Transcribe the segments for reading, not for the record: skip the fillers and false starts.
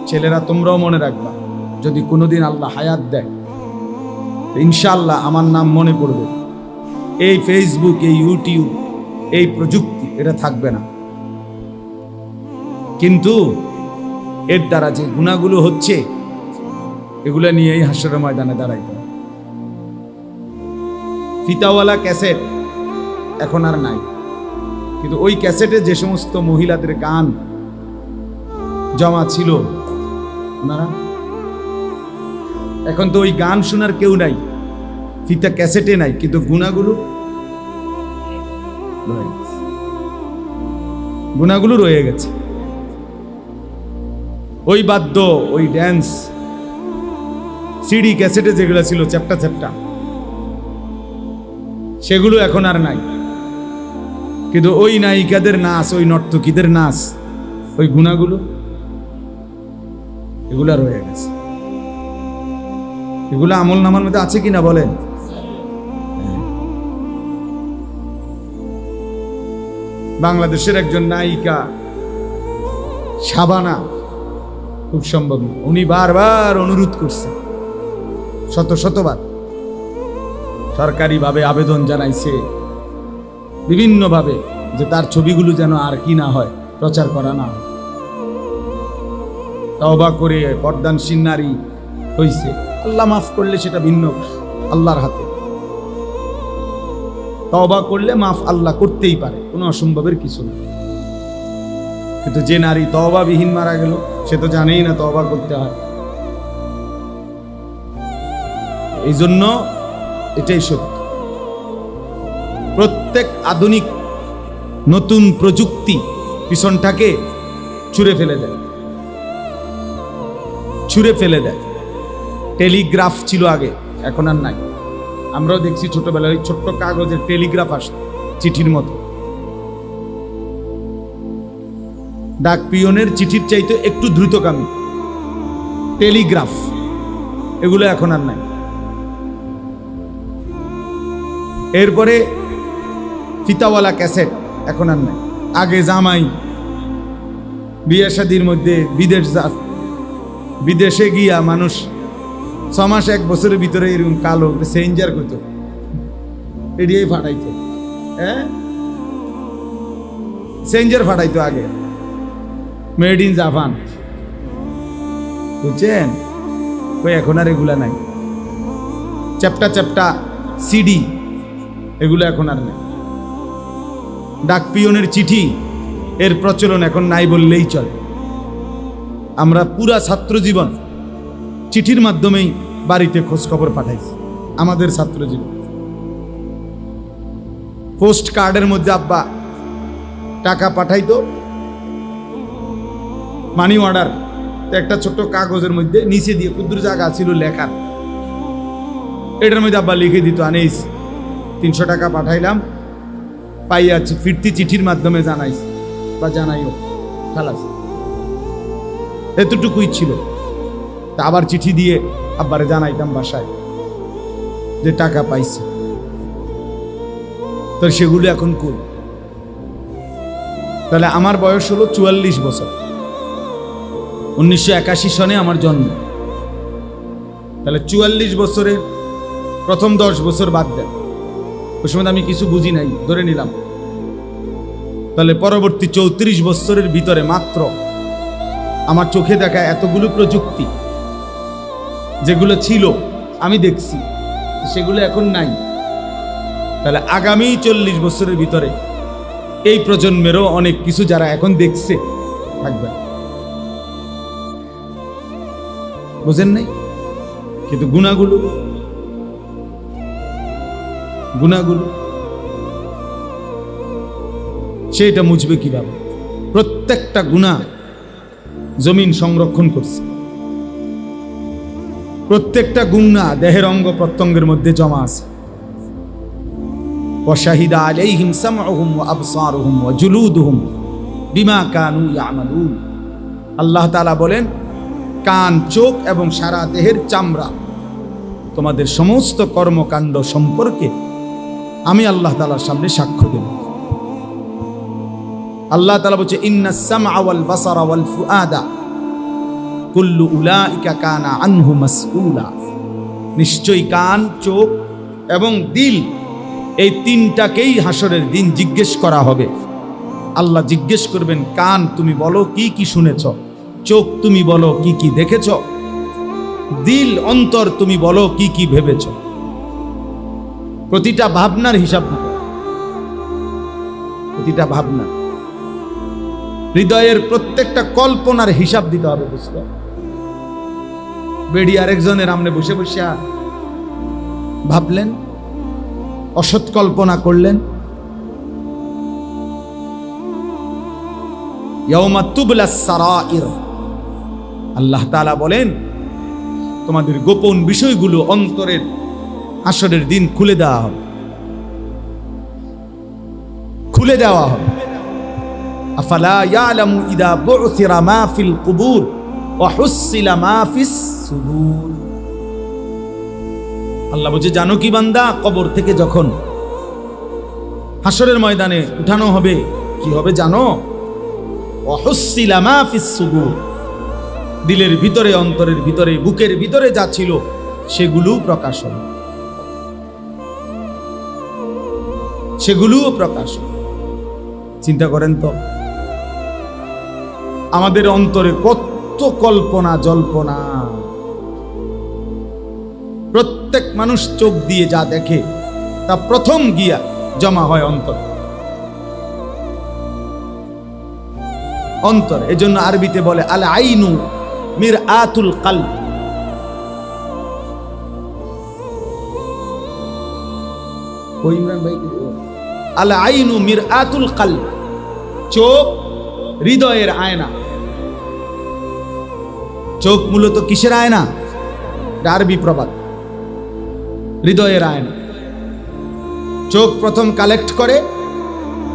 ছেলেরা তোমরাও মনে রাখবা, যদি কোনোদিন আল্লাহ হায়াত দেয় ইনশাআল্লাহ আমার নাম মনে পড়বে। এই ফেসবুক, এই ইউটিউব, এই প্রযুক্তি এটা থাকবে না, কিন্তু এর দ্বারা যে গুনাহগুলো হচ্ছে এগুলো নিয়েই হাসরের ময়দানে দাঁড়াইতে হবে। ফিতাওয়ালা ক্যাসেট এখন আর নাই, কিন্তু ওই ক্যাসেটে যে সমস্ত মহিলাদের গান জমা ছিল ওনারা, এখন তো ওই গান শোনার কেউ নাই, ফিতা ক্যাসেটে নাই, কিন্তু গুনাহগুলো রয়ে গেছে। ওই বাদ্য, ওই ড্যান্স, সিডি ক্যাসেটে যেগুলো ছিল চ্যাপ্টা চ্যাপ্টা, সেগুলো এখন আর নাই, কিন্তু ওই নায়িকাদের নাচ, ওই নর্তকীদের নাচ, ওই গুনাহগুলো এগুলা রয়ে গেছে। এগুলো আমল নামার মধ্যে আছে কিনা বলেন? বাংলাদেশের একজন নায়িকা শাবানা, খুব সম্ভব, উনি বারবার অনুরোধ করছে, শতবার সরকারিভাবে আবেদন জানাইছে বিভিন্নভাবে, যে তার ছবিগুলো যেন আর কি না হয়, প্রচার করা না হয়। তওবা করে পর্দানশীল নারী হইছে, আল্লাহ মাফ করলে সেটা ভিন্ন, আল্লাহর হাতে। তওবা করলে মাফ আল্লাহ করতেই পারে, কোনো অসম্ভবের কিছু না। কিন্তু যে নারী তওবাবিহীন মারা গেল, সে তো জানেই না তওবা করতে হয়। এই জন্য এটাই সত্য, প্রত্যেক আধুনিক নতুন প্রযুক্তি পিছনটাকে ছুঁড়ে ফেলে দেয়। টেলিগ্রাফ ছিল আগে, এখন আর নাই। আমরাও দেখছি ছোটবেলায় ছোট্ট কাগজের টেলিগ্রাফ আসতো, চিঠির মতো। ডাক পিয়নের চিঠির চাইতে একটু দ্রুতগামী টেলিগ্রাফ, এগুলো এখন আর নাই। এরপরে ফিতাওয়ালা ক্যাসেট এখন আর নাই। আগে জামাই বিয়ে শাদীর মধ্যে বিদেশে গিয়া মানুষ 6 মাস 1 বছরের ভিতরে এরকম কালো সেঞ্জার করতো, এড়িয়েই ফাটাইতো, সেঞ্জার ফাটাইতো আগে, মেড ইন জাপান, বুঝছেন? ওই এখন আর এগুলা নাই। চ্যাপ্টা সিডি, এগুলো এখন আর নেই। ডাক পিয়নের চিঠি, এর প্রচলন এখন নাই বললেই চলে। আমরা পুরা ছাত্র জীবন চিঠির মাধ্যমেই বাড়িতে খোঁজ খবর পাঠাইছি। আমাদের ছাত্র জীবন পোস্ট কার্ডের মধ্যে আব্বা টাকা পাঠাইতো, মানি অর্ডার, একটা ছোট্ট কাগজের মধ্যে নিচে দিয়ে ক্ষুদ্র জায়গা ছিল লেখার, এটার মধ্যে আব্বা লিখে দিত, আনিস 300 টাকা পাঠাইলাম, পাইয়াছি, ফিরতি চিঠির মাধ্যমে জানাইছি বা জানাইও, খালাস, এতটুকুই ছিল। তা আবার চিঠি দিয়ে আব্বারে জানাইতাম বাসায় যে টাকা পাইছে। তো সেগুলো এখন কই? তাহলে আমার বয়স হলো 44 বছর, 1981 সনে আমার জন্ম। তাহলে 44 বছরের প্রথম 10 বছর বাদ দেন, ওই সময় আমি কিছু বুঝি নাই, ধরে নিলাম। তাহলে পরবর্তী 34 বছরের ভিতরে মাত্র আমার চোখে দেখা এতগুলো প্রযুক্তি যেগুলো ছিল আমি দেখছি, সেগুলো এখন নাই। তাহলে আগামী 40 বছরের ভিতরে এই প্রজন্মেরও অনেক কিছু যারা এখন দেখছে থাকবে, বুঝেন নাই? কিন্তু গুনাহগুলো সেটা মুছবে কিভাবে? প্রত্যেকটা গুনাহ জমিন সংরক্ষণ করছে, প্রত্যেকটা গুনাহ দেহের অঙ্গ প্রত্যঙ্গের মধ্যে জমা আছে। ওয়াশাহিদা আলাইহিম সামউহুম ওয়া আবসারুহুম ওয়া জুলুদুহুম বিমা কানু ইয়ামালুন। আল্লাহ তাআলা বলেন, কান, চোখ এবং সারা দেহের চামড়া তোমাদের সমস্ত কর্মকাণ্ড সম্পর্কে আমি আল্লাহ তাআলার সামনে সাক্ষ্য দেব। আল্লাহ তাআলা বলছে, ইন্নাস সামআ ওয়াল বাসারা ওয়াল ফুআদা কুল্লু উলাইকা কানা আনহু মাসউলা। নিশ্চয়ই কান, চোখ এবং দিল, এই তিনটাকেই হাসরের দিন জিজ্ঞেস করা হবে। আল্লাহ জিজ্ঞেস করবেন, কান তুমি বলো কি কি শুনেছ, চোখ তুমি বলো কি কি দেখেছ, দিল অন্তর তুমি বলো কি কি ভেবেছ। প্রতিটা ভাবনার হিসাব দিতে, প্রতিটা ভাবনা, হৃদয়ের প্রত্যেকটা কল্পনার হিসাব দিতে হবে। বুঝলো? বেড়ি আরেকজনের আমনে বসে বসে ভাবলেন, অসৎ কল্পনা করলেন। ইয়াউমা তুবলাস সারাইর, আল্লাহ তাআলা বলেন তোমাদের গোপন বিষয়গুলো অন্তরের হাসরের দিন খুলে দেওয়া হবে, খুলে দেওয়া হবে। আফালা ইয়ালামু ইদা বু'থিরা মা ফিল কুবুর ওয়া হুসিলা মা ফিস সুদুর। আল্লাহ বলছে, জানো কি বান্দা, কবর থেকে যখন হাসরের ময়দানে উঠানো হবে, কি হবে জানো? ওয়া হুসিলা মা ফিস সুদুর, দিলের ভিতরে, অন্তরের ভিতরে, বুকের ভিতরে যা ছিল সেগুলো প্রকাশ হবে, সেগুলোও প্রকাশ হবে। চিন্তা করেন তো, আমাদের অন্তরে কত কল্পনা জল্পনা। প্রত্যেক মানুষ চোখ দিয়ে যা দেখে তা প্রথম গিয়া জমা হয় অন্তর, অন্তর। এজন্য আরবিতে বলে আল আইনু মিরআতুল কলব। ওই ইমরান ভাই, আল আইনু মিরআতুল কলব, চোখ হৃদয়ের আয়না। চোখ মূলত কিসের আয়না? আরবি প্রবাদ, হৃদয়ের আয়না। চোখ প্রথম কালেক্ট করে,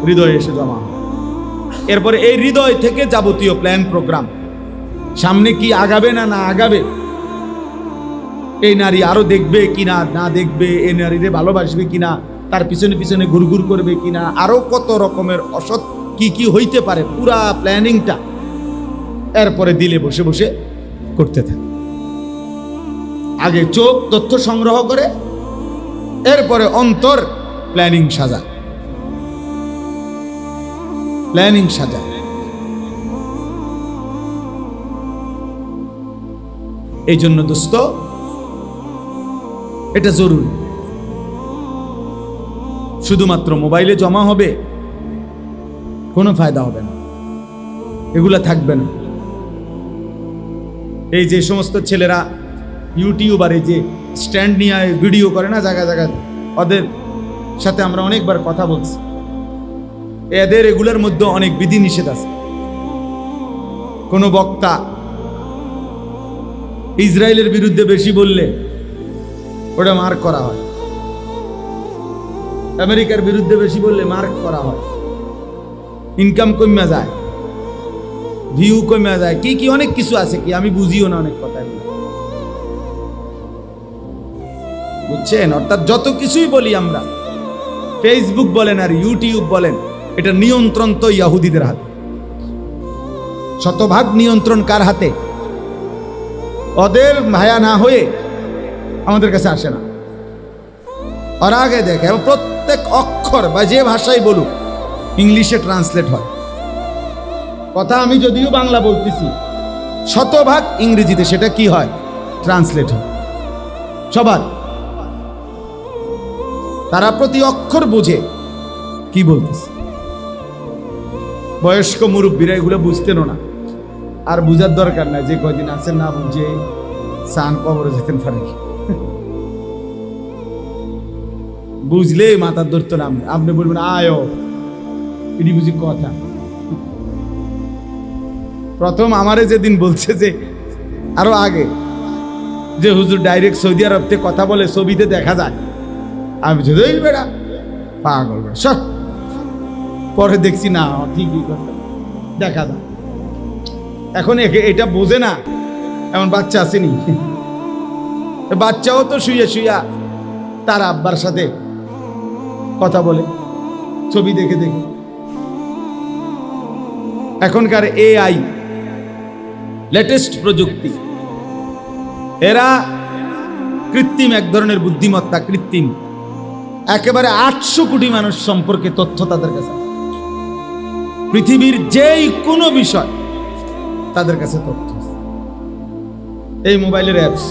হৃদয়ে এসে জমা হয়। এরপরে এই হৃদয় থেকে যাবতীয় প্ল্যান প্রোগ্রাম, সামনে কি আগাবে না না আগাবে, এই নারী আরো দেখবে কিনা না দেখবে, এই নারীরে ভালোবাসবে কিনা, তার পিছনে পিছনে ঘুরঘুর করবে কিনা, আরো কত রকমের অসৎ কি কি হইতে পারে, পুরা প্ল্যানিংটা এরপরে দিলে বসে বসে করতে থাকে। আগে চোখ তথ্য সংগ্রহ করে, এরপরে অন্তর প্ল্যানিং সাজায়, প্ল্যানিং সাজায়। এই জন্য দোস্ত, এটা জরুরি। শুধুমাত্র মোবাইলে জমা হবে, কোনো ফায়দা হবে না, এগুলা থাকবে না। এই যে সমস্ত ছেলেরা ইউটিউবারে যে স্ট্যান্ড নিয়ে ভিডিও করে না জায়গায় জায়গায়, ওদের সাথে আমরা অনেকবার কথা বলছি। এদের এগুলোর মধ্যে অনেক বিধি নিষেধ আছে। কোন বক্তা ইসরায়েলের বিরুদ্ধে বেশি বললে ওটা মার্ক করা হয়, আমেরিকার বিরুদ্ধে বেশি বললে মার্ক করা হয়, ইনকাম কমে যায়, ভিউ কমে যায়, কি কি অনেক কিছু আছে, কি আমি বুঝিও না অনেক কথা, বুঝছেন? অর্থাৎ যত কিছুই বলি আমরা, ফেসবুক বলেন আর ইউটিউব বলেন, এটা নিয়ন্ত্রণ তো ইহুদিদের হাতে। শতভাগ নিয়ন্ত্রণ কার হাতে? ওদের ভায়া না হয়ে আমাদের কাছে আসে না, ওরা আগে দেখে। এবং প্রত্যেক অক্ষর বা যে ভাষাই বলুক ইংলিশে ট্রান্সলেট হয়। কথা আমি যদিও বাংলা বলতেছি, শতভাগ ইংরেজিতে সেটা কি হয়? ট্রান্সলেট হয় সবার। তারা প্রতি অক্ষর বুঝে কি বলতেছে। বয়স্ক মুরব্বীরা এগুলো বুঝতেন না, আর বুঝার দরকার নাই। যে কয়দিন আছেন না বুঝে সান কবরে যেতেন পারে, বুঝলে মাথার ধরতো না। আপনি বলবেন আয় এটি বুঝি কথা। প্রথম আমারে যেদিন বলছে যে আরো আগে যে হুজুর ডাইরেক্ট সৌদি আরব থেকে কথা বলে, ছবিতে দেখা যায়, আমি বেড়া পাগল বেড়া সব। পরে দেখছি না ঠিকই কথা দেখা যায়। এখন এটা বোঝে না, এমন বাচ্চা আসেনি। বাচ্চাও তো শুয়ে শুয়া তার আব্বার সাথে কথা বলে ছবি দেখে দেখে। এখনকার AI লেটেস্ট প্রযুক্তি। এরা কৃত্রিম এক ধরনের বুদ্ধিমত্তা, কৃত্রিম একেবারে 800 কোটি মানুষ সম্পর্কে তথ্য তাদের কাছে, পৃথিবীর যেই কোনো বিষয় তাদের কাছে তথ্য। এই মোবাইলের অ্যাপস,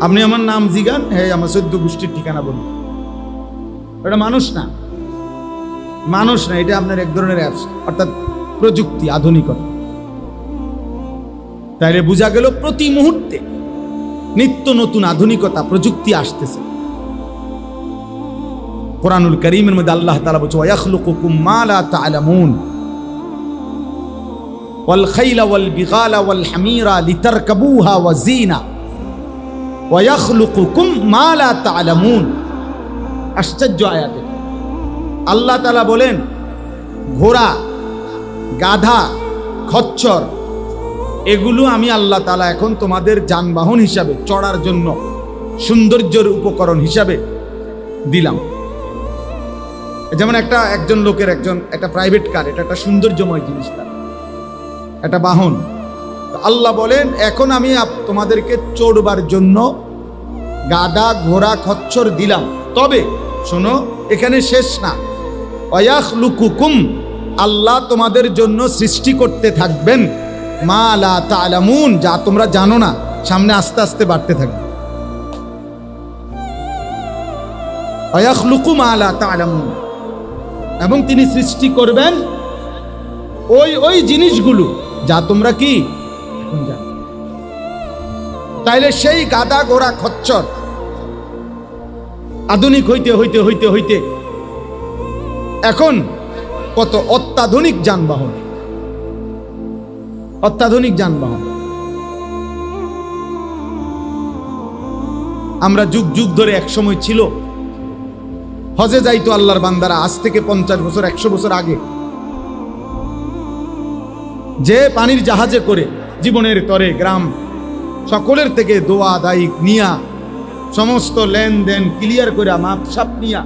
আপনি আমার নাম জিগান, হ্যাঁ আমার 14 গোষ্ঠীর ঠিকানা বলুন। এটা মানুষ না, মানুষ না, এটা আপনার এক ধরনের অ্যাপস, অর্থাৎ প্রযুক্তি, আধুনিকতা। তাইলে বোঝা গেল প্রতি মুহূর্তে নিত্য নতুন আধুনিকতা, প্রযুক্তি আসতেছে। কোরআনুল কারীমের মধ্যে আল্লাহ তাআলা বলছে ওয়ায়াখলুকুকুম মা লা তা'লামুন ওয়াল খাইলা ওয়াল বিগালা ওয়াল হামিরা লিতারকাবুহা ওয়া যিনা ওয়ায়াখলুকুকুম মা লা তা'লামুন। আশ্চর্য আয়াত। আল্লাহ তাআলা বলেন ঘোড়া, গাধা, খচ্চর এগুলো আমি আল্লাহ তাআলা এখন তোমাদের যানবাহন হিসাবে, চড়ার জন্য সৌন্দর্যের উপকরণ হিসাবে দিলাম। যেমন একজন লোকের একটা প্রাইভেট কার, এটা একটা সৌন্দর্যময় জিনিস, তার একটা বাহন। আল্লাহ বলেন এখন আমি তোমাদেরকে চড়বার জন্য গাধা, ঘোড়া, খচ্চর দিলাম। তবে শোনো, এখানে শেষ না। ওয়ায়াখলুকুকুম, আল্লাহ তোমাদের জন্য সৃষ্টি করতে থাকবেন মা লা তা'লামুন, যা তোমরা জানো না, সামনে আস্তে আস্তে বাড়তে থাকবে। ওয়ায়াখলুকু মা লা তা'লামুন, এবং তিনি সৃষ্টি করবেন ওই জিনিসগুলো যা তোমরা কি এখন জানো। তাইলে সেই গাধা, ঘোড়া, খচ্চর আধুনিক হইতে হইতে হইতে হইতে এখন কত অত্যাধুনিক যানবাহন, অত্যাধুনিক যানবাহন। আমরা যুগ যুগ ধরে, এক সময় ছিল হজে যাইতো আল্লাহর বান্দারা, আজ থেকে 50 বছর 100 বছর আগে, যে পানির জাহাজে করে জীবনের তরে গ্রাম সকলের থেকে দোয়া দায়ী নিয়া, সমস্ত লেনদেন ক্লিয়ার করে, মাপ সাপ নিয়া,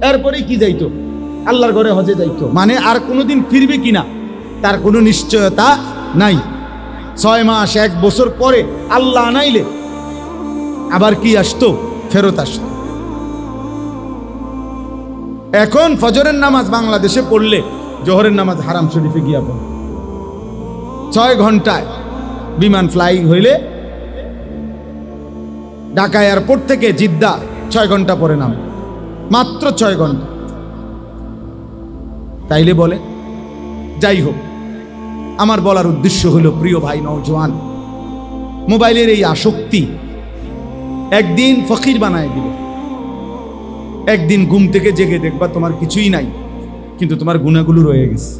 এরপরে কি যাইতো আল্লাহর ঘরে হজে যাইতো। মানে আর কোনোদিন ফিরবে কিনা তার কোনো নিশ্চয়তা নাই। 6 মাস 1 বছর পরে আল্লাহ আনাইলে আবার কি আসতো, ফেরত আসতো। এখন ফজরের নামাজ বাংলাদেশে পড়লে জোহরের নামাজ হারাম শরীফে গিয়া পড়ে। 6 ঘন্টায় বিমান ফ্লাইং হইলে ঢাকা এয়ারপোর্ট থেকে জিদ্দা 6 ঘন্টা পরে নাম, মাত্র 6 ঘন্টা। তাইলে বলে, যাই হোক, আমার বলার উদ্দেশ্য হলো, প্রিয় ভাই নওজোয়ান, মোবাইলের এই আসক্তি একদিন ফকির বানায় দিবে। একদিন ঘুম থেকে জেগে দেখবা তোমার কিছুই নাই, কিন্তু তোমার গুনাহগুলো রয়ে গেছে।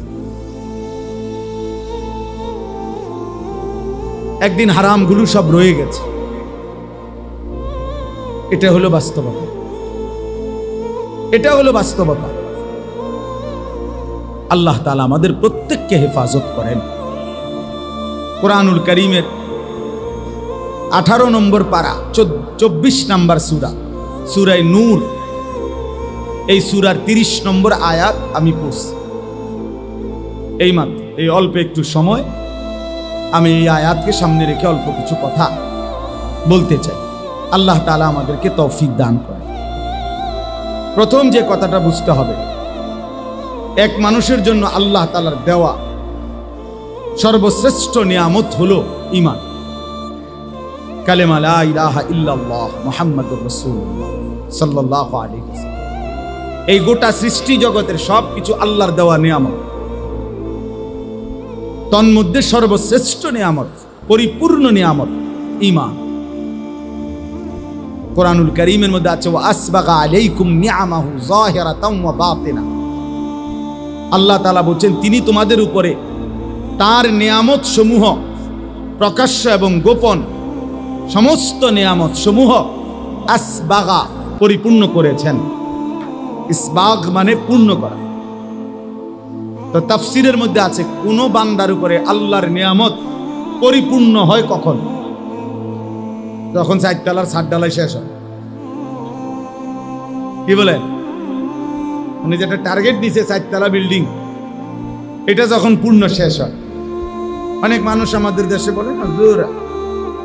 একদিন হারামগুলো সব রয়ে গেছে। এটা হলো বাস্তবতা, এটা হলো বাস্তবতা। আল্লাহ তাআলা আমাদের প্রত্যেককে হেফাজত করেন। কোরআনুল কারীমের 18 নম্বর পারা 24 নম্বর সূরা, সূরা নূর, এই সূরার 30 নম্বর আয়াত আমি পড়ছি এইমাত্র। এই অল্প একটু সময় আমি এই আয়াতকে সামনে রেখে অল্প কিছু কথা বলতে চাই। আল্লাহ তাআলা আমাদেরকে তৌফিক দান করেন। প্রথম যে কথাটা বুঝতে হবে, এক মানুষের জন্য আল্লাহ তাআলার দেওয়া সর্বশ্রেষ্ঠ নিয়ামত হলো ঈমান, কালেমা লা ইলাহা ইল্লাল্লাহ মুহাম্মাদুর রাসূলুল্লাহ সাল্লাল্লাহু আলাইহি ওয়াসাল্লাম। এই গোটা সৃষ্টি জগতের সব কিছু আল্লাহর দেওয়া নিয়ামত, তন্মধ্যে সর্বশ্রেষ্ঠ নিয়ামত, পরিপূর্ণ নিয়ামত ঈমান। কোরআনুল কারীমের মধ্যে আছে ওয়া আসবাগা আলাইকুম নিআমাহু যাহিরাতাও ওয়া বাতিনা। আল্লাহ তাআলা বলেন তিনি তোমাদের উপরে তার নিয়ামত সমূহ প্রকাশ্য এবং গোপন সমস্ত নিয়ামত সমূহ আসবাগা পরিপূর্ণ করেছেন। ইসবাগ মানে পূর্ণ করা। তো তাফসীরের মধ্যে আছে কোন বান্দার উপরে আল্লাহর নিয়ামত পরিপূর্ণ হয় কখন? যখন 4 তলার ছাদ ঢালাই শেষ হয়। কি বলেন? উনি যেটা টার্গেট দিয়েছে 4 তলা বিল্ডিং, এটা যখন পূর্ণ শেষ হয়, অনেক মানুষ আমাদের দেশে বলে না, হুজুর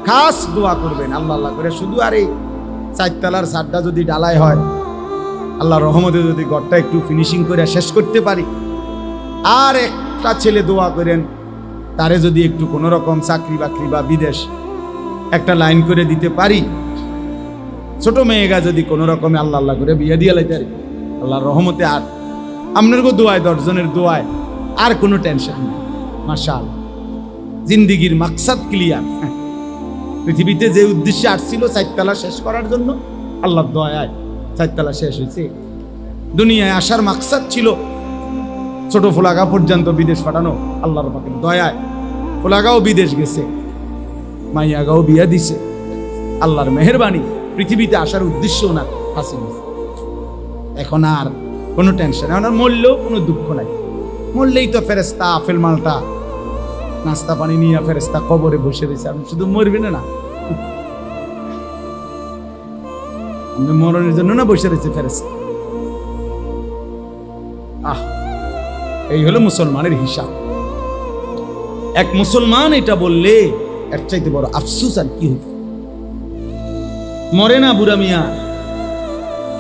খাস দোয়া করবেন আল্লাহ আল্লাহ করে শুধু, আর এই 4 তলার ছাদটা যদি ডালাই হয়, আল্লাহর রহমতে যদি ঘরটা একটু ফিনিশিং করে শেষ করতে পারি, আর একটা ছেলে দোয়া করেন তারে যদি একটু কোনো রকম চাকরি বাকরি বা বিদেশ একটা লাইন করে দিতে পারি, ছোট মেয়েগা যদি কোনো রকমে আল্লাহ আল্লাহ করে বিয়ে দিয়ে লাইতে পারি, আল্লাহর রহমতে আর আপনার দোয়ায় 10 জনের দোয়ায় আর কোনো টেনশন নেই। মাশাআল্লাহ, জিন্দিগির মাকসাদ ক্লিয়ার। পৃথিবীতে যে উদ্দেশ্যে আসছিল 4 তলা শেষ করার জন্য, আল্লাহর দয়ায় 4 তলা শেষ হয়েছে। দুনিয়ায় আসার মাকসাদ ছিল ছোট ফুলাগা পর্যন্ত বিদেশ পাঠানো, আল্লাহর পাকের দয়ায় ফুলাগাও বিদেশ গেছে, মাইয়াগাও বিয়া দিছে। আল্লাহর মেহেরবানি, পৃথিবীতে আসার উদ্দেশ্য না হাসিল। এখন আর কোনো টেনশন, এখন আর মরলেও কোনো দুঃখ নাই। মরলেই তো ফেরেস্তা আপেল মালটা নাস্তা পানি নিয়ে ফেরেস্তা কবরে বসে রয়েছে, আপনি শুধু মরবেন না, আপনি মরণের জন্য না বসে রয়েছে ফেরেস্তা। এই হলো মুসলমানের হিসাব। এক মুসলমান এটা বললে এর চাইতে বড় আফসোস আর কি হবে? মরে না বুড়া মিয়া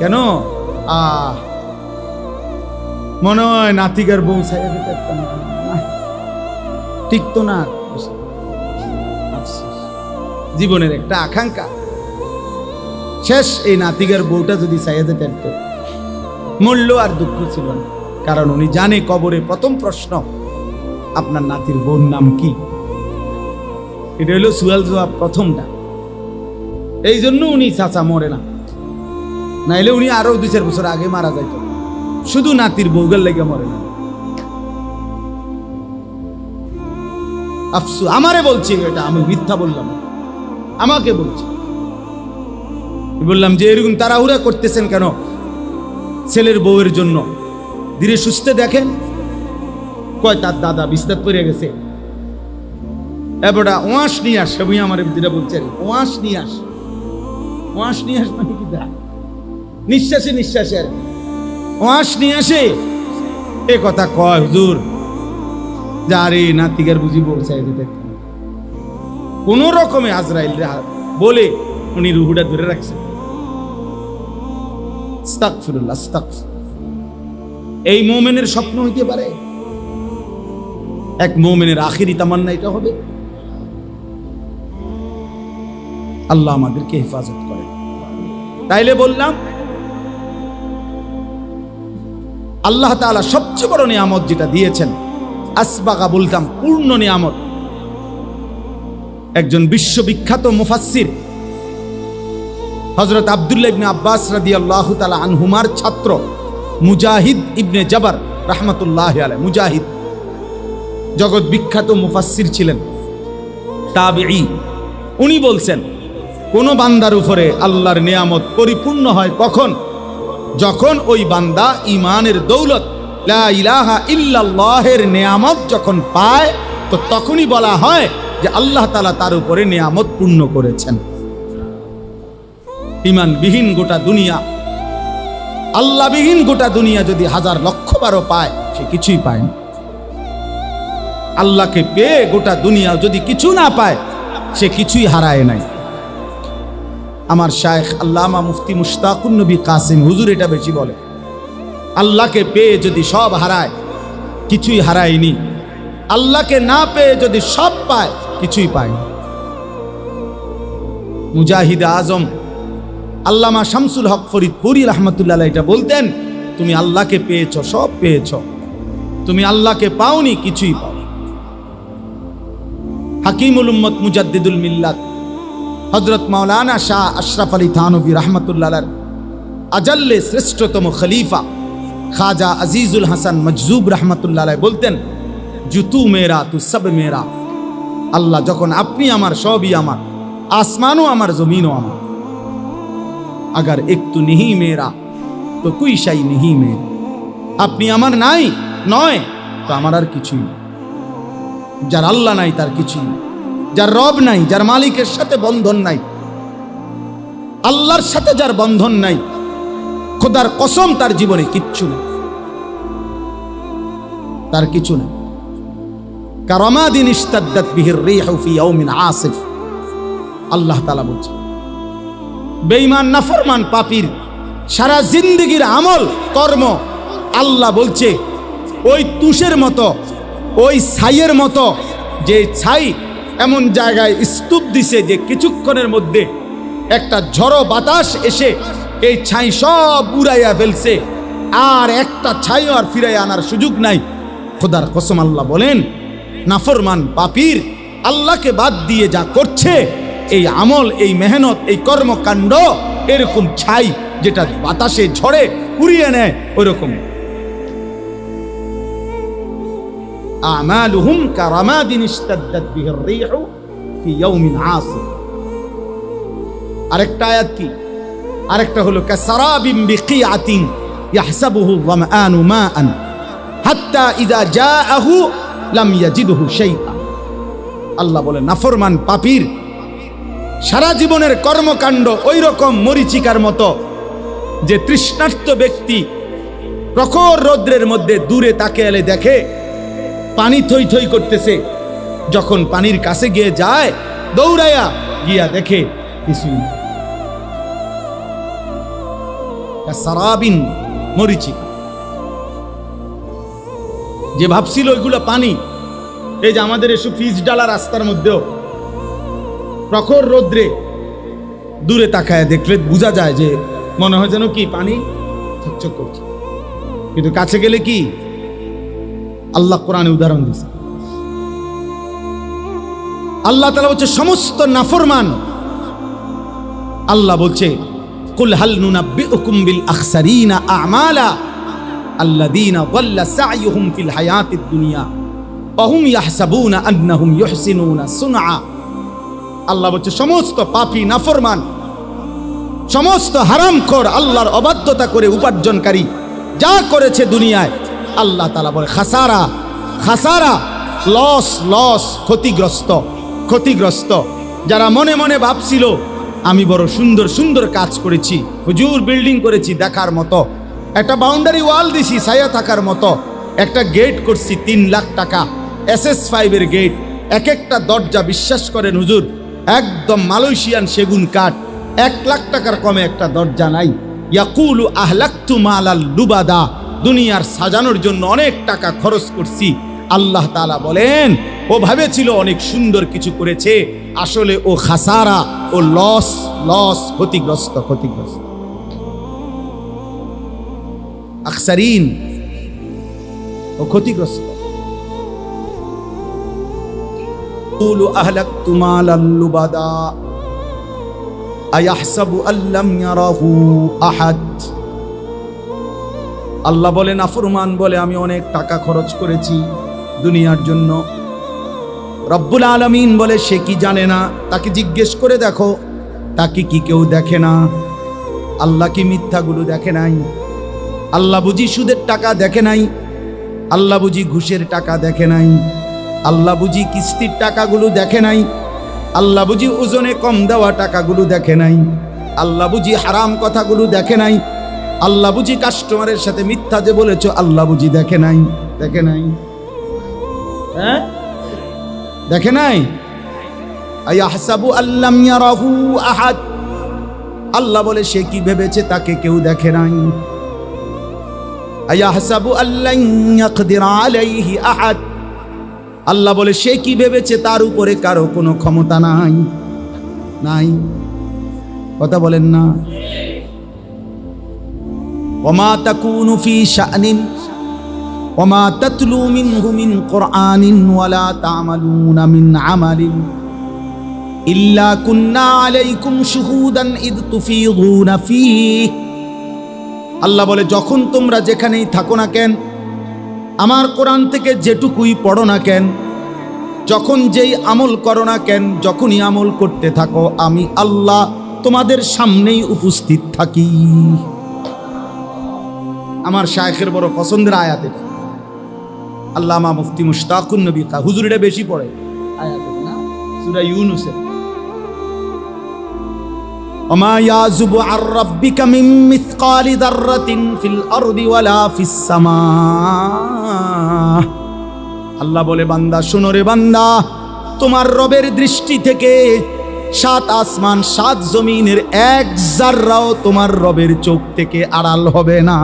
কেন? মনে হয় নাতিকার বউ ছাইয়া দিতে ঠিক তো না। জীবনের একটা আকাঙ্ক্ষা শেষ, এই নাতিকার বউটা যদি ছাইয়া দিতে মূল্য আর দুঃখ ছিল না, কারণ উনি জানে কবরে প্রথম প্রশ্ন আপনার নাতির বোন নাম কি। এটা হলো সুয়াল জবাব প্রথমটা। এই জন্য উনি চাচা মরে না, নাইলে উনি আরো 2-4 বছর আগে মারা যাইত, শুধু নাতির বউগার লেগে মরে না। আফসু আমারে বলছি, এটা আমি মিথ্যা বললাম, আমাকে বলছি। বললাম যে এরকম তাড়াহুড়া করতেছেন কেন ছেলের বউয়ের জন্য? ধীরে সুস্থে দেখেন। কয় তার দাদা বিস্তার পড়ে গেছে, এবারটা ওয়াশ নিয়ে আস। সবই আমার যেটা বলছেন, ওয়াশ নিয়ে আস। ওয়াশ নিয়ে আস মানে কি? নিঃশ্বাসে নিঃশ্বাসে ওয়াশ নিয়ে আসে। এ কথা কয় হুজুর, যারে নাতিকার বুঝি বলছাই দিতে কোন রকমে আজরাইল বলে উনি রুহুটা ধরে রাখছেন। আস্তাগফিরুল্লাহ, আস্তাগফিরুল্লাহ। এই মুমিনের স্বপ্ন হইতে পারে? এক মুমিনের আখিরি তামান্না এটা হবে। আল্লাহ আমাদেরকে হেফাজত করে। তাইলে বললাম আল্লাহ তাআলা সবচেয়ে বড় নিয়ামত যেটা দিয়েছেন, আসবাগা বলতাম পূর্ণ নিয়ামত। একজন বিশ্ববিখ্যাত মুফাসসির হযরত আব্দুল্লাহ ইবনে আব্বাস রাদিয়াল্লাহু তাআলা আনহুমার ছাত্র মুজাহিদ ইবনে জাবার রাহমাতুল্লাহি আলাইহি, মুজাহিদ জগৎ বিখ্যাত মুফাসসির ছিলেন, তাবিঈ। উনি বলছেন কোন বান্দার উপরে আল্লাহর নিয়ামত পরিপূর্ণ হয় কখন? যখন ওই বান্দা ঈমানের দৌলত লা ইলাহা ইল্লাল্লাহের নিয়ামত যখন পায়, তো তখনই বলা হয় যে আল্লাহ তাআলা তার উপরে নিয়ামত পূর্ণ করেছেন। ঈমানবিহীন গোটা দুনিয়া, আল্লাহবিহীন গোটা দুনিয়া যদি 1000 লক্ষ বারও পায়, সে কিছুই পায় না। আল্লাহকে পেয়ে গোটা দুনিয়া যদি কিছু না পায়, সে কিছুই হারায় নাই। আমার শায়েখ আল্লামা মুফতি মুশতাকুন নবী কাসিম হুজুর এটা বেশি বলে, আল্লাহকে পেয়ে যদি সব হারায়, কিছুই হারায়নি। আল্লাহকে না পেয়ে যদি সব পায়, কিছুই পায়নি। মুজাহিদ আজম আল্লামা শামসুল হক ফরিদপুরি রাহমাতুল্লাহ আলাইহি এটা বলতেন, তুমি আল্লাহকে পেয়েছো, সব পেয়েছো। তুমি আল্লাহকে পাওনি, কিছুই পাও। হাকিমুল উম্মত মুজাদ্দিদুল মিল্লাত হযরত মাওলানা শাহ আশরাফ আলী থানভী রাহমাতুল্লাহ আলাইহি আজাল্লে শ্রেষ্ঠতম খলিফা খাজা আজিজুল হাসান মজজুব রাহমাতুল্লাহ আলাইহি বলতেন, জুতু মেরা তু সব মেরা। আল্লাহ যখন আপনি আমার, সবই আমার, আসমানও আমার, জমিনও আমার। अगर एक तू नहीं मेरा तो कोई शाई नहीं मेरा। আপনি আমার নাই নয় তো আমার আর কিছুই। যার আল্লাহ নাই তার কিছুই, যার রব নাই, যার মালিকের সাথে বন্ধন নাই, আল্লাহর সাথে যার বন্ধন নাই, খোদার কসম তার জীবনে কিচ্ছু নেই, তার কিছু নেই। কারামাদিন ইশতাদ্দাত বিহির রিহু ফি ইয়াউমিন আসিফ। আল্লাহ তাআলা বলছেন বেঈমান নাফরমান পাপীর সারা জিন্দেগীর আমল কর্ম আল্লাহ বলছে ওই তুষের মতো, ওই ছাইয়ের মতো, যে ছাই এমন জায়গায় স্তূপ দিছে যে কিছুক্ষণের মধ্যে একটা ঝড়ো বাতাস এসে এই ছাই সব উড়াইয়া ফেলছে, আর একটা ছাই আর ফিরাইয়া আনার সুযোগ নাই। খোদার কসম আল্লাহ বলেন নাফরমান পাপীর আল্লাহকে বাদ দিয়ে যা করছে, এই আমল, এই মেহনত, এই কর্মকাণ্ড এরকম ছাই যেটা বাতাসে ঝড়ে উড়িয়ে নেয় ওইরকম। আমালুহুম কারামাদিন ইশতাদ্দাত বিহির রিহু ফি ইয়াউমিন আসিফ। আরেকটা আয়াত কি? আরেকটা হলো কাসারাবিন বিকিআতিন ইয়াহসাবুহু যামআনু মাআন হাত্তা ইযা জাআহু লাম ইয়াজিদহু শাইআ। আল্লাহ বলে নাফরমান পাপীর সারা জীবনের কর্মকাণ্ড ওই রকম মরিচিকার মতো, যে তৃষ্ণার্ত ব্যক্তি প্রখর রৌদ্রের মধ্যে দূরে তাকে এলে দেখে পানি থই থই করতেছে, যখন পানির কাছে গিয়ে যায় দৌড়াইয়া গিয়া দেখে কিছুই। সারাবিন মরিচিকা, যে ভাবছিল ওইগুলো পানি, এই যে আমাদের এসব ফিজ ডালা রাস্তার মধ্যেও প্রখর রৌদ্রে দূরে তাকায় দেখলে বোঝা যায় যে মনে হয় যেন কি পানি চকচক করছে, কিন্তু কাছে গেলে কি? আল্লাহ কোরআনে উদাহরণ দিয়েছে। আল্লাহ তাআলা বলছে সমস্ত নাফরমান, আল্লাহ বলছে কুল হাল নুনাব্বিউকুম বিল আখসারিনা আমালা আল্লাযীনা যাল্লা সা'য়ুহুম ফিল হায়াতিদ দুনিয়া ওয়া হুম ইয়াহসাবুনা আন্নাহুম ইউহসিনুনা সুনআ। আল্লাহ বলছে সমস্ত পাপী নাফরমান, সমস্ত হারামখোর, আল্লাহর অবাধ্যতা করে উপার্জনকারী যা করেছে দুনিয়ায়, আল্লাহ তাআলা বলে খাসারা, খাসারা, লস, লস, ক্ষতিগ্রস্ত, ক্ষতিগ্রস্ত। যারা মনে মনে ভাবছিল আমি বড় সুন্দর সুন্দর কাজ করেছি, হুজুর বিল্ডিং করেছি দেখার মতো, একটা বাউন্ডারি ওয়াল দিছি ছায়া থাকার মতো, একটা গেট করছি 3 লাখ টাকা SS5 এর গেট, এক একটা দরজা বিশ্বাস করেন হুজুর একদম মালয়েশিয়ান সেগুন কাঠ, 1 লাখ টাকার কমে একটা দরজা নাই। ইয়াকুলু আহলাকতু মালাল লুবাদা, দুনিয়ার সাজানোর জন্য অনেক টাকা খরচ করছি। আল্লাহ তাআলা বলেন ও ভেবেছিল অনেক সুন্দর কিছু করেছে, আসলে ও খাসারা, ও লস, লস, ক্ষতিগ্রস্ত, ক্ষতিগ্রস্ত। আখসারিন, ও ক্ষতিগ্রস্ত। কুলু আহলাকতু মালাল লুবাদা আয়াহসাবু আল্লাম ইয়ারাহু আহাদ। আল্লাহ বলে নাফরমান বলে আমি অনেক টাকা খরচ করেছি দুনিয়ার জন্য। রব্বুল আলামিন বলে সে কি জানে না? তাকে জিজ্ঞেস করে দেখো, তাকে কি কেউ দেখে না? আল্লাহ কি মিথ্যাগুলো দেখে নাই? আল্লাহ বুঝি সুদের টাকা দেখে নাই? আল্লাহ বুঝি ঘুষের টাকা দেখে নাই? আল্লাহ বুঝি কিস্তির টাকাগুলো দেখে নাই? আল্লাহ বুঝি ওজনে কম দেওয়া টাকাগুলো দেখে নাই? আল্লাহ বুঝি হারাম কথাগুলো দেখে নাই? আল্লাহ বুঝি কাস্টমারের সাথে মিথ্যা যে বলেছো আল্লাহ বুঝি দেখে নাই? দেখে নাই? হ্যাঁ, দেখে নাই? আয়াহসাবু আল্লাম ইয়ারাহু আহাদ। আল্লাহ বলে সে কি ভেবেছে তাকে কেউ দেখে নাই? আয়াহসাবু আল্লান ইয়াকদির আলাইহি আহাদ। আল্লাহ বলে সে কি ভেবেছে তার উপরে কারো কোনো ক্ষমতা নাই? নাই। কথা বলেন না? ওমা তাকুনু ফি শা'নিন ওমা তাতলু মিনহু মিন কুরআনিন ওয়ালা তা'মালুনা মিন আমালিন ইল্লা কুন্না আলাইকুম শুহুদান ইদ তুফিদুনা ফীহি। আল্লাহ বলে যখন তোমরা যেখানেই থাকো না কেন, আমার কোরআন থেকে যেটুকুই পড়ো না কেন, যখন যেই আমল করো না কেন, যখনই আমল করতে থাকো আমি আল্লাহ তোমাদের সামনেই উপস্থিত থাকি। আমার শায়েখের বড় পছন্দের আয়াত এটা, আল্লামা মুফতি মুশতাকুন নবী হুজুর এটা বেশি পড়ে আয়াত না, সূরা ইউনূসের ওমা ইয়াযুবু আর রাব্বিকা মিন মিসকালি যাররাতিন ফিল আরদি ওয়ালা ফিস সামা। আল্লাহ বলে, বান্দা শোনো রে বান্দা, তোমার রবের দৃষ্টি থেকে 7 আসমান 7 জমিনের এক জাররাও তোমার রবের চোখ থেকে আড়াল হবে না।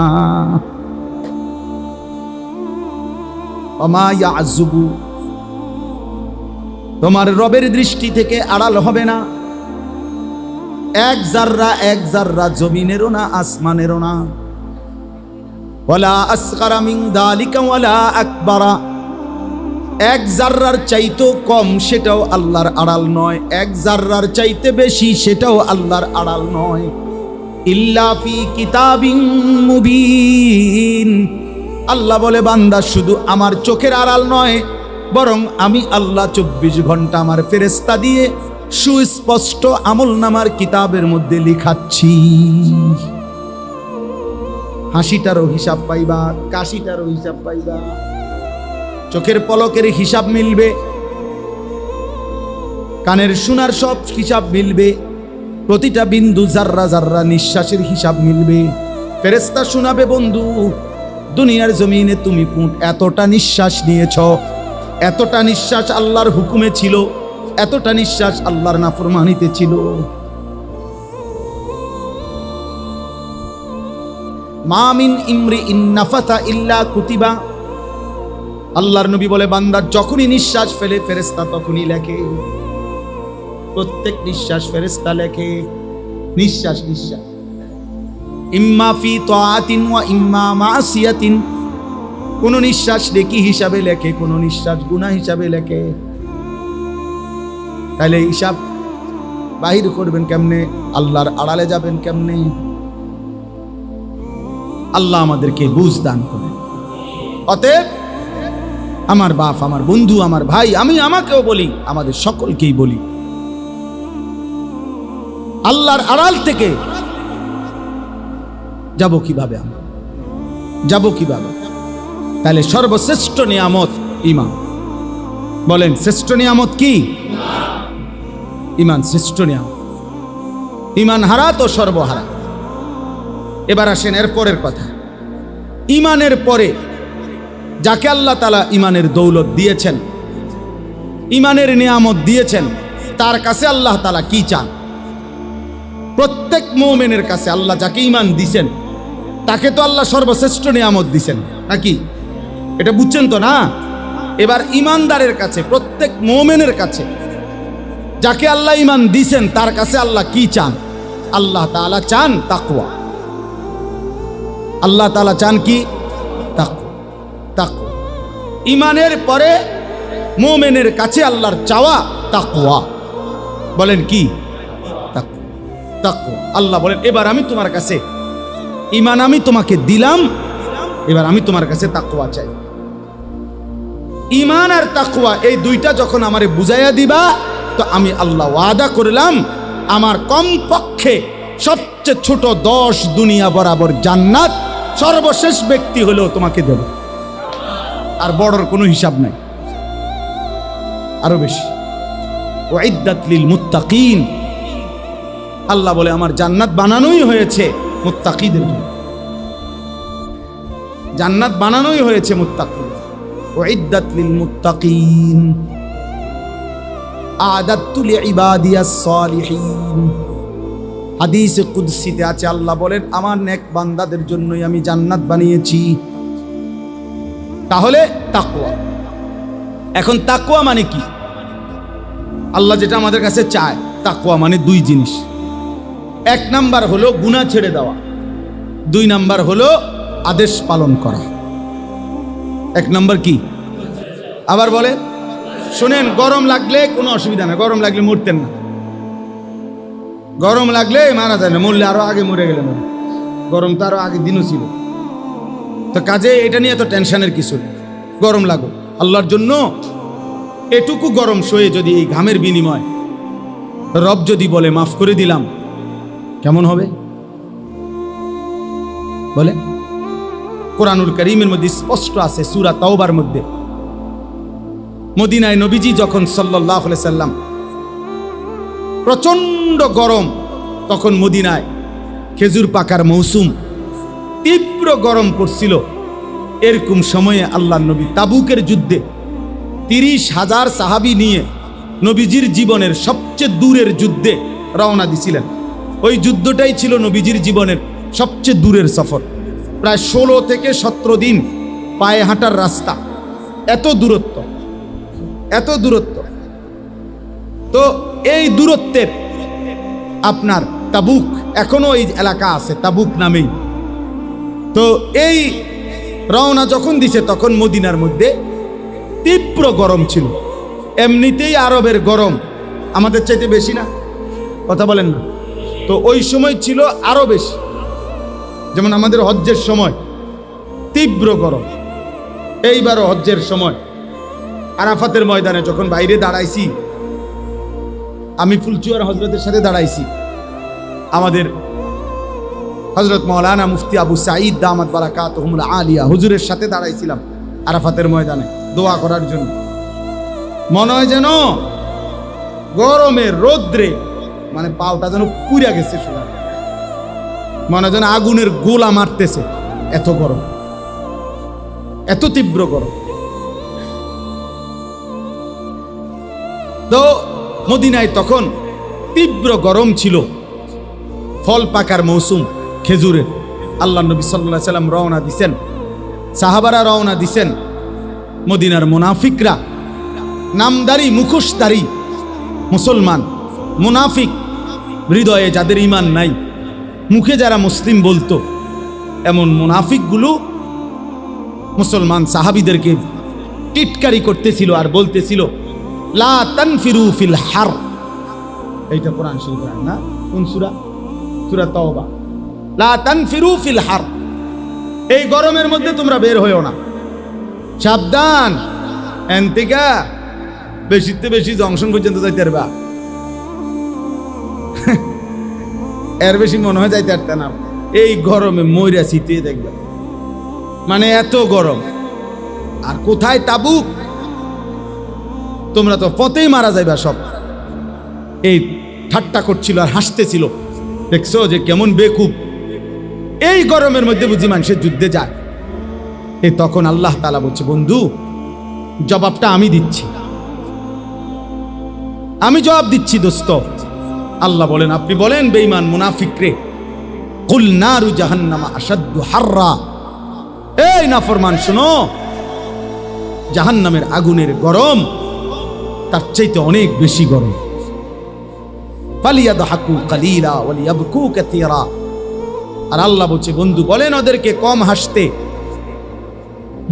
ওমা ইয়াযুবু, তোমার রবের দৃষ্টি থেকে আড়াল হবে না এক জাররা জমিনেরও না আসমানেরও না। ওয়ালা আসগারা মিন যালিকা ওয়ালা আকবারা, এক জাররার চাইতেও কম সেটাও আল্লাহর আড়াল নয়, এক জাররার চাইতে বেশি সেটাও আল্লাহর আড়াল নয়। ইল্লা ফি কিতাবিন মুবিন, আল্লাহ বলে বান্দা শুধু আমার চোখের আড়াল নয়, বরং আমি আল্লাহ 24 ঘন্টা আমার ফেরেশতা দিয়ে সুস্পষ্ট আমলনামার কিতাবের মধ্যে লিখাচ্ছি। হাসিটারও হিসাব পাইবা, কাশিটারও হিসাব পাইবা, চোখের পলকের হিসাব মিলবে, কানের শোনার সব হিসাব মিলবে, প্রতিটা বিন্দু জাররা জাররা নিঃশ্বাসের হিসাব মিলবে। ফেরেশতা শোনাবে, বন্ধু দুনিয়ার জমিনে তুমি এতটা নিঃশ্বাস নিয়েছ, এতটা নিঃশ্বাস আল্লাহর হুকুমে ছিল, এতটা নিঃশ্বাস আল্লাহর নাফরমানিতে ছিল। মা মিন ইমরিইন নাফাসা ইল্লা কুতিবা, আল্লাহর নবী বলে বান্দা যখনই নিঃশ্বাস ফেলে ফেরেশতা তখনই লেখে, প্রত্যেক নিঃশ্বাস ফেরেশতা লেখে। নিঃশ্বাস নিঃশ্বাস, ইম্মা ফি তাআতিন ওয়া ইম্মা মাসিয়াতিন, কোন নিঃশ্বাস নেকি হিসাবে লেখে, কোন নিঃশ্বাস গুনাহ হিসাবে লেখে। তাহলে হিসাব বাহির করবেন কেমনে, আল্লাহর আড়ালে যাবেন কেমনে? আল্লাহ আমাদেরকে বুঝ দান করেন। অতএব আমার বাপ, আমার বন্ধু, আমার ভাই, আমি আমাকেও বলি, আমাদের সকলকেই বলি, আল্লাহর আড়াল থেকে যাব কিভাবে, আমরা যাব কিভাবে? তাহলে সর্বশ্রেষ্ঠ নিয়ামত ঈমান। বলেন শ্রেষ্ঠ নিয়ামত কি? ঈমান শ্রেষ্ঠ নিয়ামত। ঈমান হারা তো সর্বহারা। এবার আসেন এর পরের কথা। ঈমানের পরে যাকে আল্লাহ তাআলা ঈমানের দৌলত দিয়েছেন, ঈমানের নিয়ামত দিয়েছেন, তার কাছে আল্লাহ তাআলা কি চান? প্রত্যেক মুমিনের কাছে আল্লাহ যাকে ঈমান দিয়েছেন তাকে তো আল্লাহ সর্বশ্রেষ্ঠ নিয়ামত দিয়েছেন, নাকি? এটা বুঝছেন তো না? এবার ঈমানদারের কাছে, প্রত্যেক মুমিনের কাছে যাকে আল্লাহ ঈমান দিয়েছেন তার কাছে আল্লাহ কি চান? আল্লাহ তাআলা চান তাকওয়া। আল্লাহ তাআলা চান কি? তাকওয়া। তাকওয়া। ঈমানের পরে মুমিনের কাছে আল্লাহর চাওয়া তাকওয়া। বলেন কি? তাকওয়া। তাকওয়া। আল্লাহ বলেন এবার আমি তোমার কাছে ঈমান আমি তোমাকে দিলাম, এবার আমি তোমার কাছে তাকওয়া চাই। ঈমান আর তাকওয়া এই দুইটা যখন আমারে বুঝাইয়া দিবা, তো আমি আল্লাহ ওয়াদা করলাম আমার কমপক্ষে সবচেয়ে ছোট 10 দুনিয়া বরাবর জান্নাত সর্বশেষ ব্যক্তি হলেও তোমাকে দেব। আর বড়র কোনো হিসাব নাই, আরো বেশি। উইদ্দাত লিল মুত্তাকিন, আল্লাহ বলে আমার জান্নাত বানানোই হয়েছে মুত্তাকিদের জন্য। জান্নাত বানানোই হয়েছে মুত্তাকিদের। উইদ্দাত লিল মুত্তাকিন আ'দাতু লিইবাদিয়াস সালিহিন। হাদিসে কুদসিতে আছে, আল্লাহ বলেন আমার নেক বান্দাদের জন্যই আমি জান্নাত বানিয়েছি। তাহলে তাকওয়া। এখন তাকওয়া মানে কি? আল্লাহ যেটা আমাদের কাছে চায়, তাকওয়া মানে 2 জিনিস। 1 নাম্বার হলো গুনাহ ছেড়ে দেওয়া, 2 নাম্বার হলো আদেশ পালন করা। 1 নাম্বার কি? আবার বলে শুনেন, গরম লাগলে কোনো অসুবিধা না, গরম লাগলে মরতেন না। গরম লাগলে মারা যায় না, মরলে আরো আগে মরে গেলেন। গরম তো আরো আগে দিনও ছিল, তো কাজে এটা নিয়ে তো টেনশনের কিছু নেই। গরম লাগো আল্লাহর জন্য, এটুকু গরম সয়ে যদি এই ঘামের বিনিময় রব যদি বলে মাফ করে দিলাম, কেমন হবে বলে? কোরআনুল কারীমের মধ্যে স্পষ্ট আছে, সূরা তাওবার মধ্যে। মদিনায় নবীজি যখন সাল্লাল্লাহু আলাইহি সাল্লাম, প্রচন্ড গরম, তখন মদিনায় খেজুর পাকার মৌসুম, তীব্র গরম পড়ছিল। এরকম সময়ে আল্লাহর নবী তাবুকের যুদ্ধে 30,000 সাহাবী নিয়ে নবীজির জীবনের সবচেয়ে দূরের যুদ্ধে রওনা দিছিলেন। ওই যুদ্ধটাই ছিল নবীজির জীবনের সবচেয়ে দূরের সফর। প্রায় 16 থেকে 17 দিন পায়ে হাঁটার রাস্তা, এত দূরত্ব, এত দূরত্ব। তো এই দূরত্বের আপনার তাবুক, এখনো এই এলাকা আছে তাবুক নামেই। তো এই রওনা যখন দিছে তখন মদিনার মধ্যে তীব্র গরম ছিল। এমনিতেই আরবের গরম আমাদের চাইতে বেশি না, কথা বলেন না? তো ওই সময় ছিল আরো বেশি। যেমন আমাদের হজ্জের সময় তীব্র গরম, এইবারও হজ্জের সময় আরাফাতের ময়দানে যখন বাইরে দাঁড়াইছি, আমি ফুলচুয়ার হজরতের সাথে দাঁড়াইছি, আমাদের হজরত মাওলানা মুফতি আবু সাঈদ দামাত বারাকাতুহুমুল আলিয়া হুজুরের সাথে দাঁড়াইছিলাম আরাফাতের ময়দানে দোয়া করার জন্য। মনে হয় যেন গরমে রৌদ্রে মানে পাওটা যেন পুড়ে গেছে, শোনা মনে হয় যেন আগুনের গোলা মারতেছে, এত গরম, এত তীব্র গরম। তো মদিনায় তখন তীব্র গরম ছিল, ফল পাকার মৌসুম খেজুরের। আল্লাহ নবী সাল্লাল্লাহু আলাইহি সাল্লাম রওনা দিছেন, সাহাবারা রওনা দিছেন। মদিনার মুনাফিকরা, নামদারি মুখোশধারী মুসলমান মুনাফিক, হৃদয়ে যাদের ঈমান নাই, মুখে যারা মুসলিম বলতো, এমন মুনাফিকগুলো মুসলমান সাহাবীদেরকে টিটকারি করতেছিল আর বলতেছিল, লা তানফিরু ফিল হার। এইটা কোরআন শরীফের আয়াত না? কোন সূরা? সূরা তাওবা। লা তানফিরু ফিল হার, এই গরমের মধ্যে তোমরা বের হইও না, সাবধান। এনতিকা বেশিতে বেশি জংশন পর্যন্ত যাইতে পারবা, এর বেশি মনে হয় যাইতে পারতে না। এই গরমে মইরা শীতে দেখবে, মানে এত গরম। আর কোথায় তাবুক, তোমরা তো পথেই মারা যাইবা সব। এই ঠাট্টা করছিল আর হাসতেছিল, দেখছো যে কেমন বেকুব, এই গরমের মধ্যে বুঝি মানুষের যুদ্ধে যায়। এই তখন আল্লাহ তাআলা বলছে, বন্ধু জবাবটা আমি দিচ্ছি, আমি জবাব দিচ্ছি দোস্ত। আল্লাহ বলেন, আপনি বলেন বেঈমান মুনাফিকরে, কুল নারু জাহান্নামা আশাদ্দু হাররা, এই নাফরমান শোনো, জাহান্নামের আগুনের গরম তার চাইতে অনেক বেশি গরম। ফালিয়াদহাকু কালিলা ওয়ালিয়াবকু কাসীরা। আর আল্লাহ বলছে, বন্ধু বলেন ওদেরকে কম হাসতে,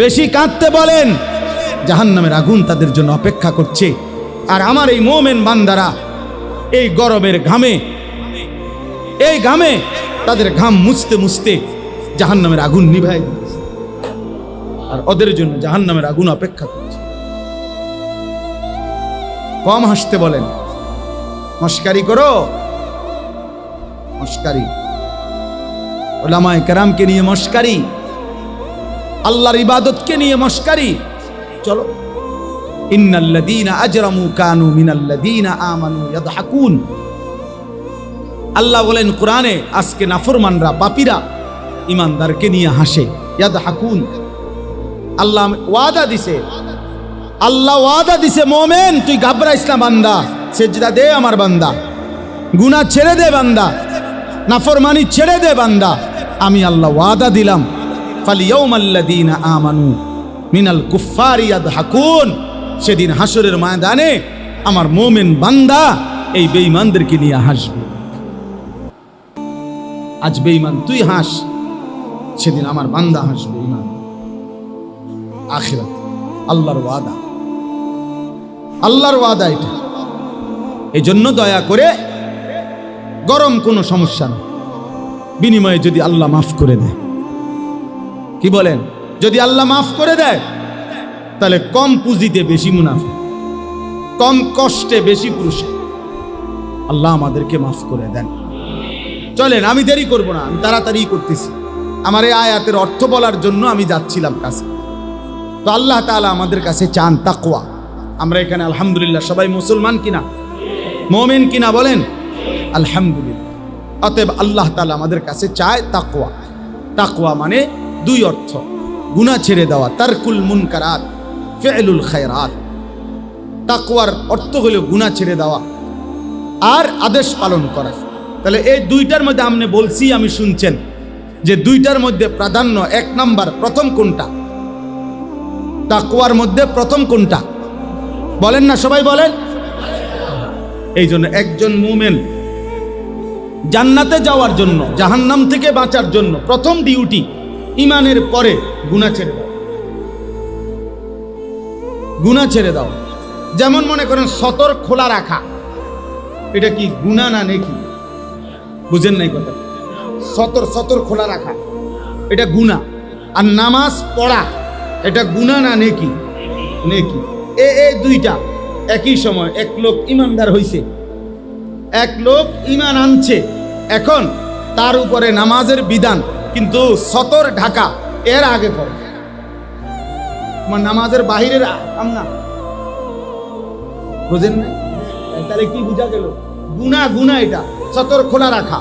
বেশি কাঁদতে বলেন, জাহান্নামের আগুন তাদের জন্য অপেক্ষা করছে। আর আমার এই মুমিন বান্দারা এই গরমের ঘামে, এই ঘামে তাদের ঘাম মুছতে মুছতে জাহান্নামের আগুন নিভাই দিতেছে, আর ওদের জন্য জাহান্নামের আগুন অপেক্ষা করছে। কম হাসতে বলেন, মস্কারি করো, মস্কারি, উলামায়ে কেরামকে নিয়ে মস্কারি, আল্লাহর ইবাদতকে নিয়ে মস্কারি। চলো, ইন্নাল্লাযীনা আজরামু কানু মিনাল্লাযীনা আমানু ইয়াদহাকুন। আল্লাহ বলেন কোরআনে, আজকে নাফরমানরা, পাপীরা ঈমানদারকে নিয়ে হাসে, ইয়াদহাকুন। আল্লাহ ওয়াদা দিছে, আল্লাহ ওয়াদা দিছে, মুমিন তুই ঘাবড়াইস না বান্দা, সেজদা দে আমার বান্দা, গুনাহ ছেড়ে দে বান্দা, নাফরমানি ছেড়ে দে বান্দা, আমি আল্লাহ ওয়াদা দিলাম, ফালিয়াউমাল্লাযীনা আমানু মিনাল কুফফারি ইয়াদহাকুন। সেদিন হাসরের ময়দানে আমার মুমিন বান্দা এই বেঈমানদেরকে নিয়ে হাসবে। আজ বেঈমান তুই হাস, সেদিন আমার বান্দা হাসবে। ঈমান আখিরাত, আল্লাহর ওয়াদা, আল্লাহর ওয়াদা এটা। এই জন্য দয়া করে, গরম কোনো সমস্যা না, বিনিময়ে যদি আল্লাহ মাফ করে দেয়, কি বলেন, যদি আল্লাহ মাফ করে দেয় তাহলে কম পুঁজিতে বেশি মুনাফা, কম কষ্টে বেশি পুরস্কার। আল্লাহ আমাদেরকে মাফ করে দেন। চলেন, আমি দেরি করব না, আমি তাড়াতাড়ি করতেছি। আমার এই আয়াতের অর্থ বলার জন্য আমি যাচ্ছিলাম কাছে। তো আল্লাহ তাআলা আমাদের কাছে চান তাকওয়া। আমরা এখানে আলহামদুলিল্লাহ সবাই মুসলমান কিনা, মুমিন কিনা বলেন? আলহামদুলিল্লাহ। অতএব আল্লাহ তাআলা আমাদের কাছে চায় তাকওয়া। তাকওয়া মানে দুই অর্থ, গুনাহ ছেড়ে দেওয়া, তারকুল মুনকারাত, ফি'লুল খায়রাত। তাকওয়ার অর্থ হলো গুনাহ ছেড়ে দেওয়া আর আদেশ পালন করা। তাহলে এই দুইটার মধ্যে আপনি বলছি, আমি শুনছেন যে দুইটার মধ্যে প্রাধান্য, এক নাম্বার প্রথম কোনটা? তাকওয়ার মধ্যে প্রথম কোনটা বলেন না, সবাই বলেন। এই জন্য একজন মুমিন জান্নাতে যাওয়ার জন্য, জাহান্নাম থেকে বাঁচার জন্য প্রথম ডিউটি ঈমানের পরে গুনাহ ছেড়ে দাও। গুনাহ ছেড়ে দাও। যেমন মনে করেন সতর খোলা রাখা, এটা কি গুনাহ না নেকি? বুঝেন নাই কথা? সতর খোলা রাখা এটা গুনাহ, আর নামাজ পড়া এটা গুনাহ না নেকি? নেকি। এই দুইটা একই সময়। এক লোক ইমানদার হইছে, এক লোক ঈমান আনছে, এখন তার উপরে নামাজের বিধান, কিন্তু সতর ঢাকা এর আগে পড়ে। তোমার নামাজের বাহিরের না, বুঝেন না? তাহলে কি বুঝা গেল? গুনাহ গুনাহ, এটা সতর খোলা রাখা,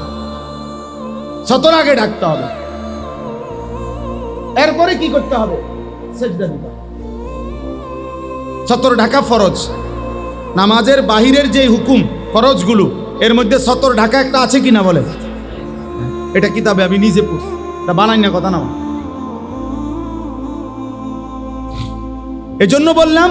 সতর আগে ঢাকতে হবে, এরপরে কি করতে হবে? সেজদা দিতে হবে। সতর ঢাকা ফরজ। নামাজের বাহিরের যে হুকুম ফরজগুলো, এর মধ্যে সতর ঢাকা একটা আছে কিনা বলে? এটা কিতাবে আমি নিজে পড়ছি, এটা বানাই না কথা না। এজন্য বললাম